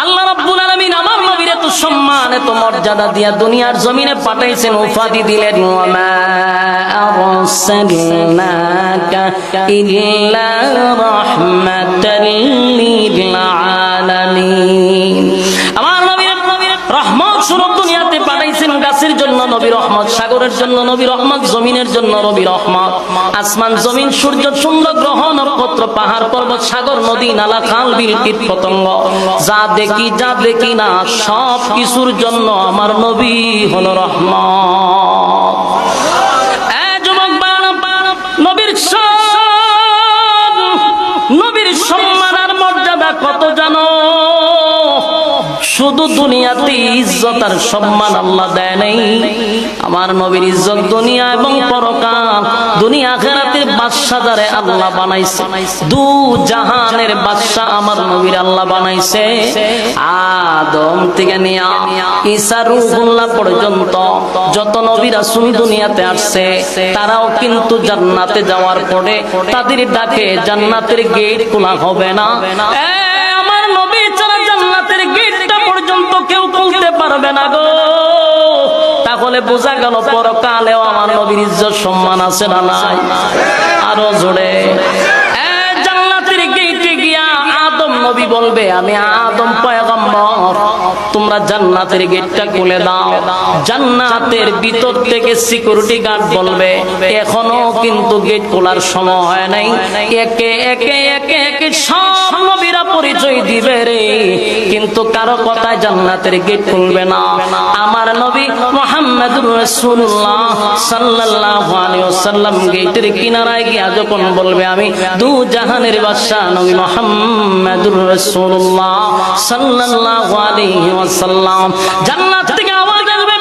আল্লাহ রাব্বুল আলামিন আমার নবীর এত সম্মান এত মর্যাদা দিয়া দুনিয়ার জমিনে পাঠাইছেন, উপাধি দিলেন ওয়া মা আরসালনাকা ইল্লা রাহমাতাল লিল আলামিন। আমার নবীর রহমত স্বরূপ দুনিয়াতে পাঠাইছেন। গাছের জন্য নবী রহমত, সাগরের জন্য নবী রহমত, জমিনের জন্য নবী রহমত। আসমান জমিন সূর্য চন্দ্র গ্রহ নক্ষত্র পাহাড় পর্বত সাগর নদী নালা খাল বিল কীট পতঙ্গ যা দেখি যা দেখি না সব কিছুর জন্য আমার নবী হলো রহমত। নবীর সম্মান আর মর্যাদা কত জানো? শুধু দুনিয়াতে ইজ্জত আর সম্মান আল্লাহ দেয় নাই, আমার নবীর ইজ্জত দুনিয়া এবং পরকাল, দুনিয়া আখিরাতের বাদশা যারে আল্লাহ বানাইছে, দু জাহানের বাদশা আমার নবীর আল্লাহ বানাইছে। আদম থেকে নিয়া ঈসা রূহুল্লাহ পর্যন্ত যত নবী রাসূল দুনিয়াতে আসছে তারাও কিন্তু জান্নাতে যাওয়ার পরে তাদের ডাকে জান্নাতের গেট খোলা হবে না। আমার নবী ছাড়া জান্নাতের গেটটা পর্যন্ত কেউ খুলতে পারবে না গো। তাহলে বোঝা গেল পরকালেও আমার নবীর ইজ্জত সম্মান আছে না নাই? আরো জোরে। জান্নাতের গেটে গিয়া আদম নবী বলবে, আমি আদম পয়গম্বর, তোমরা জান্নাতের গেটটা খুলে দাও। জান্নাতের ভিতর থেকে সিকিউরিটি গার্ড বলবে, এখনো কিন্তু গেট খোলার সময় হয় নাই। একে একে একে একে সব নবীরা পরিচয় দিবে রে, কিন্তু কারো কথায় জান্নাতের গেট খুলবে না। আমার নবী মুহাম্মদুর রাসূলুল্লাহ সাল্লাল্লাহু আলাইহি ওয়াসাল্লাম গেটের কিনারায় গিয়া যখন বলবে, আমি দু জাহানের বাদশা নবী মুহাম্মদুর রাসূলুল্লাহ সাল্লাল্লাহু আলাইহি ওয়াসাল্লাম, জান্নাত থেকে আওয়াজ আসবে,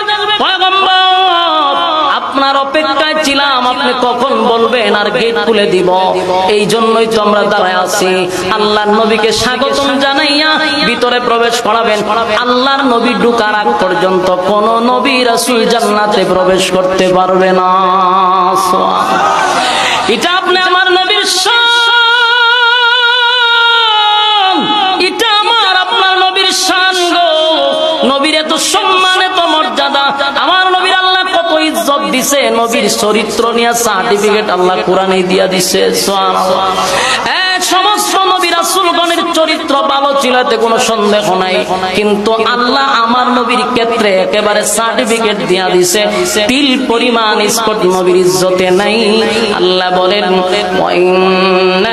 পয়গম্বর আপনার অপেক্ষায় ছিলাম, আপনি কখন বলবেন আর গেট খুলে দিব। এই জন্যই তো আমরা দাঁড়ায় আছি। আল্লাহর নবীকে স্বাগতম জানাইয়া ভিতরে প্রবেশ করাবেন। আল্লাহর নবী ঢোকার আগ পর্যন্ত কোন নবী রাসূল জান্নাতে প্রবেশ করতে পারবে না। এটা আপনি আমার নবীর শান, এটা আমার আপনার নবীর শান গো। নবীর এত সম্মান এত মর্যাদা, আমার নবীর আল্লাহ কত ইজ্জত দিছে। নবীর চরিত্র নিয়ে সার্টিফিকেট আল্লাহ কোরআনে দিয়া দিছে। সুবহানাল্লাহ। সমস্ত নবী রাসূলগণের চরিত্র ভালো ছিল, এতে কোনো সন্দেহ নাই, কিন্তু আল্লাহ আমার নবীর ক্ষেত্রে একেবারে সার্টিফিকেট দিয়া দিছে, তিল পরিমাণ স্পট নবীর ইজ্জতে নাই। আল্লাহ বলেন, ওয়া ইন্না